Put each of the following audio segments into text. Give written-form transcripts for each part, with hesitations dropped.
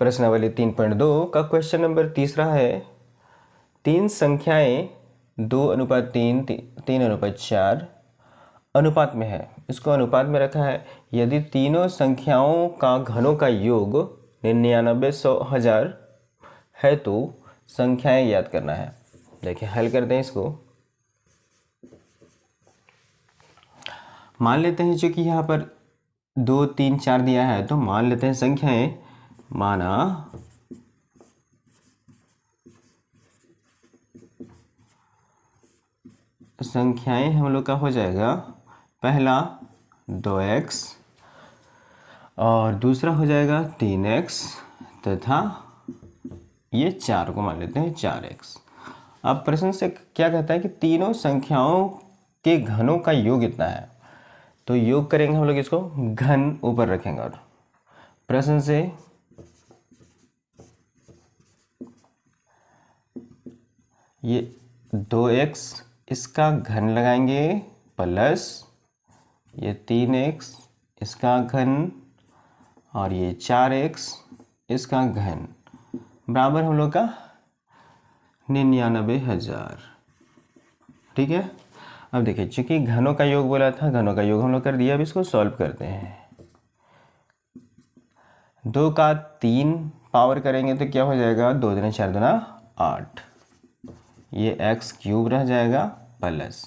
प्रश्नावली 3.2 का question number तीसरा है, तीन संख्याएं 2:3, 3:4 अनुपात में है। इसको अनुपात में रखा है। यदि तीनों संख्याओं का घनों का योग 99, 100, 1000 है तो संख्याएं याद करना है। देखिए हल करते हैं इसको। मान लेते हैं चूंकि यहाँ पर 2, 3, 4 दिया है तो मान लेते हैं संख्याएं। माना संख्याएं हम लोग का हो जाएगा, पहला 2x और दूसरा हो जाएगा 3x तथा ये 4 को मान लेते हैं 4x। अब प्रश्न से क्या कहता है कि तीनों संख्याओं के घनों का योग इतना है, तो योग करेंगे हम लोग इसको, घन ऊपर रखेंगे और प्रश्न से ये 2x इसका घन लगाएंगे प्लस ये 3x इसका घन और ये 4x इसका घन बराबर हम लोग का 99,000। ठीक है। अब देखिए चूंकि घनों का योग बोला था, घनों का योग हम लोग कर दिया। अब इसको सॉल्व करते हैं। 2 का 3 पावर करेंगे तो क्या हो जाएगा, 2 दूना 4 दूना 8, ये x क्यूब रह जाएगा प्लस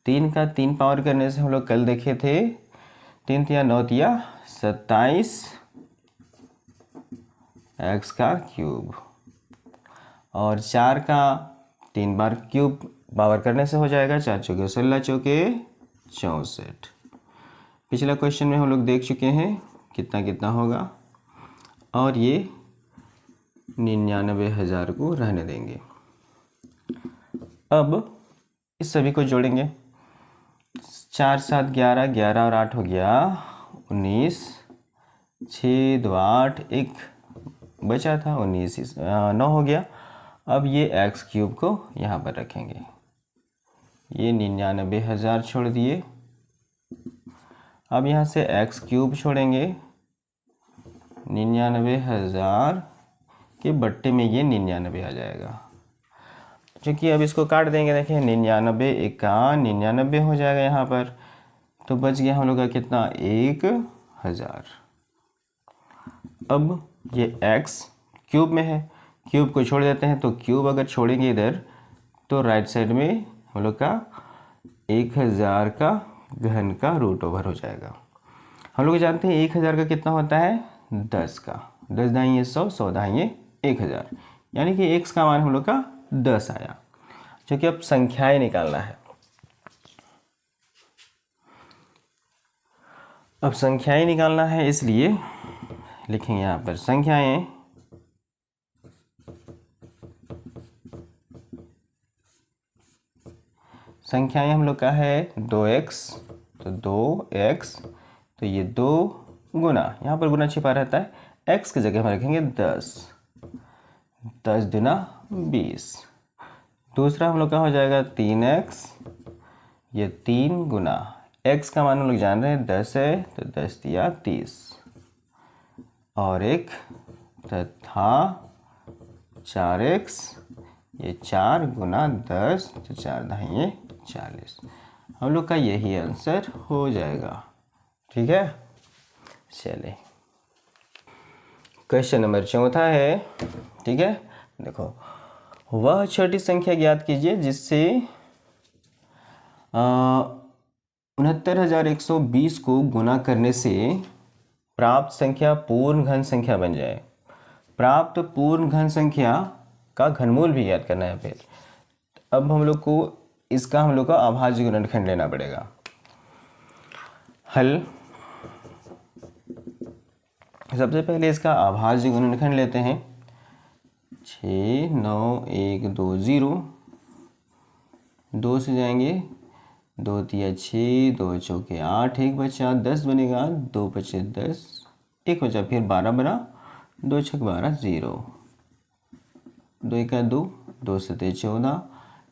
3 का 3 पावर करने से हम लोग कल देखे थे 3 तिया 9 तिया 27 x का क्यूब और 4 का 3 बार क्यूब पावर करने से हो जाएगा 4 चौके 16 चौके 64। पिछला क्वेश्चन में हम लोग देख चुके हैं कितना कितना होगा और ये 99,000 को रहने देंगे। अब इस सभी को जोड़ेंगे। 4, 7, 11, 11 और 8 हो गया 19, 6, 2, 8, 1 बचा था 19, 9 हो गया। अब ये x क्यूब को यहाँ पर रखेंगे, ये 99,000 छोड़ दिए। अब यहाँ से x क्यूब छोड़ेंगे, 99,000 के बट्टे में ये 99 आ जाएगा। क्योंकि अब इसको काट देंगे, देखें 99 एका 99 हो जाएगा यहाँ पर, तो बच गया हम लोग का कितना, 1,000। अब ये x क्यूब में है, क्यूब को छोड़ देते हैं तो क्यूब अगर छोड़ेंगे इधर तो राइट साइड में हम लोग का 1,000 का घन का रूट ओवर हो जाएगा। हम लोग जानते हैं 1,000 का कितना होता है, 10 का, 10 दाइए 100, 100 दाइए 1,000, यानी कि x का मान हम लोग का 10 आया। क्योंकि अब संख्याएं निकालना है। अब संख्याएं निकालना है इसलिए लिखेंगे यहाँ पर संख्याएं हम लोग का है 2x, तो 2x, तो ये 2 गुना, यहाँ पर गुना छिपा रहता है, x की जगह हम रखेंगे 10, 10 दूना 20। दूसरा हम लोग का हो जाएगा 3x, ये 3 गुना, x का मान हम लोग जान रहे हैं 10 है, तो 10 दिया 30 और 1 तथा 4x, ये 4 गुना 10, तो 4 दाहिए 40। हम लोग का यही आंसर हो जाएगा। ठीक है, चलिए क्वेश्चन नंबर 4 है। ठीक है, देखो, वह छोटी संख्या ज्ञात कीजिए जिससे 69,120 को गुना करने से प्राप्त संख्या पूर्ण घन संख्या बन जाए। प्राप्त पूर्ण घन संख्या का घनमूल भी याद करना है। फिर अब हम लोग को इसका हम लोग का अभाज्य गुणनखंड लेना पड़ेगा। हल, सबसे पहले इसका अभाज्य गुणनखंड लेते हैं। 6, 9, 1, 2, 0, 2 से जाएंगे, 2 तिया 6, 2 चौके 8, 1 बचा 10 बनेगा, 2 बचे 10, 1 बचा, फिर 12 बना, 2 छक 12, 0, 2 एका 2, 2 सते 14,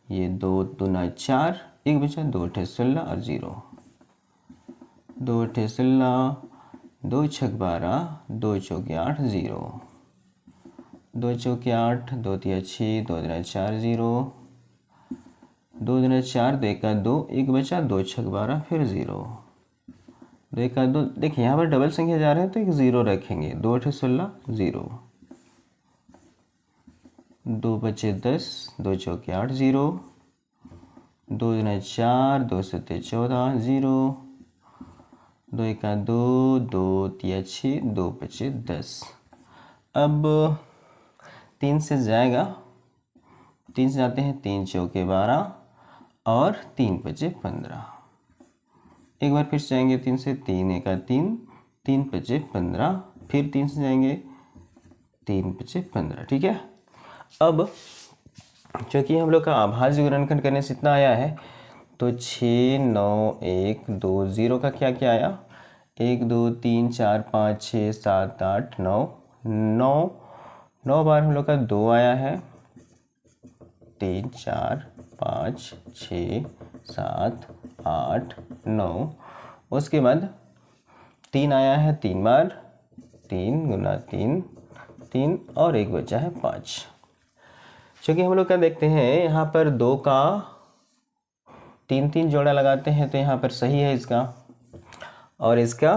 ये 2 दूना 4, 1 बचा, 2 अठे 16 और 0, 2 अठे 16, 2 छक 12, 2 चौके 8, 0, 2 चौके 8, 2 तिया 6, 2 दूना 4 0, 2 दूना 4, 2 एका 2, 1 बचा, 2 छक 12, फिर 0, 2 एका 2। देखिए यहाँ पर डबल संख्या जा रहे हैं तो एक 0 रखेंगे, 2 8 16 0, 2 बचे 10, 2 चौके 8 0, 2 दूना 4, 2 सत्ते 14 0, 2 एका 2, 2 तिया 6, 2 बचे 10। अब 3 से जाएगा, 3 से जाते हैं, 3 चौके 12 और 3 बचे 15। एक बार फिर से जाएंगे 3 से, 3 एका 3, 3 बचे 15, फिर 3 से जाएंगे, 3 बचे 15। ठीक है। अब चूँकि हम लोग का आभाज्य गुणनखंड करने से इतना आया है तो 6 9 1 2 0 का क्या क्या आया, 1 2 3 4 5 6 7 8 9 9 बार हम लोग का 2 आया है, 3 4 5 6 7 8 9। उसके बाद 3 आया है 3 बार, 3 गुना 3 3 और एक बचा है 5। क्योंकि हम लोग क्या देखते हैं यहाँ पर 2 का 3 3 जोड़ा लगाते हैं तो यहाँ पर सही है इसका, और इसका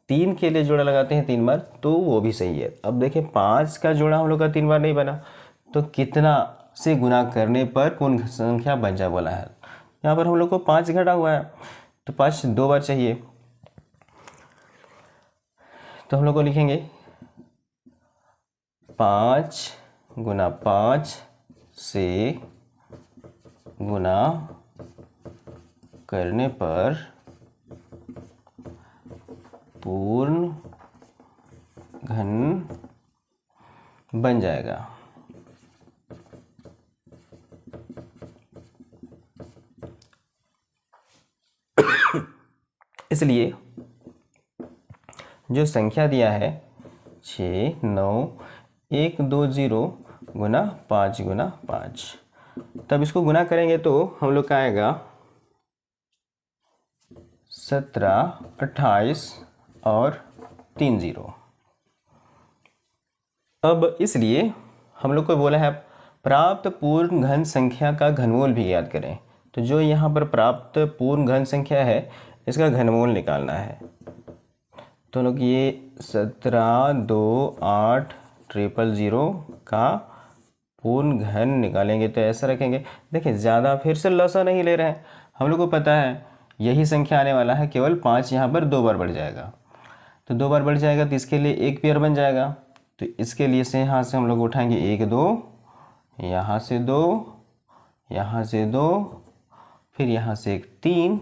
3 के लिए जोड़ा लगाते हैं 3 बार तो वो भी सही है। अब देखें 5 का जोड़ा हम लोग का 3 बार नहीं बना तो कितना से गुना करने पर कौन संख्या बन जाए बोला है। यहाँ पर हम लोग को 5 घटा हुआ है तो 5 2 बार चाहिए, तो हम लोग को लिखेंगे 5 गुना 5 से गुना करने पर पूर्ण घन बन जाएगा। इसलिए जो संख्या दिया है 6 9 1 2 0 गुना 5 गुना 5, तब इसको गुना करेंगे तो हम लोग का आएगा 17 28 और 3 0। अब इसलिए हम लोग को बोला है प्राप्त पूर्ण घन संख्या का घनमूल भी याद करें, तो जो यहाँ पर प्राप्त पूर्ण घन संख्या है इसका घनमूल निकालना है। तो लोग ये 17 2 8 000 का पूर्ण घन निकालेंगे तो ऐसा रखेंगे। देखिए ज़्यादा फिर से लसा नहीं ले रहे हैं, हम लोग को पता है यही संख्या आने वाला है, केवल 5 यहाँ पर 2 बार बढ़ जाएगा, तो 2 बार बढ़ जाएगा तो इसके लिए एक पेयर बन जाएगा। तो इसके लिए से यहाँ से हम लोग उठाएंगे 1 2, यहाँ से 2, यहाँ से 2, फिर यहाँ से एक 3,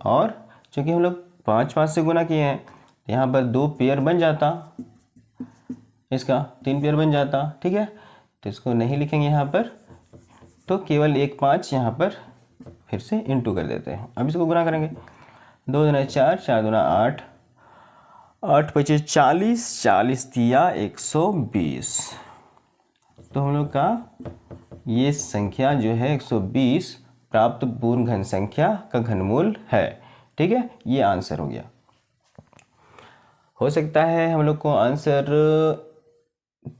और चूँकि हम लोग 5 5 से गुना किए हैं यहाँ पर 2 पेयर बन जाता, इसका 3 पेयर बन जाता। ठीक है, तो इसको नहीं लिखेंगे यहाँ पर, तो केवल एक 5 यहाँ पर फिर से इंटू कर देते हैं। अब इसको गुना करेंगे, 2 दूना 4, 4 दूना 8, 8 पचे 40, 40 दिया 120। तो हम लोग का ये संख्या जो है 120 प्राप्त पूर्ण घन संख्या का घनमूल है। ठीक है, ये आंसर हो गया। हो सकता है हम लोग को आंसर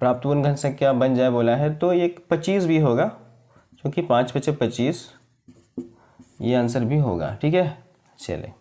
प्राप्त पूर्ण घन संख्या बन जाए बोला है तो ये 25 भी होगा, क्योंकि 5 पचे 25 ये आंसर भी होगा। ठीक है, चले।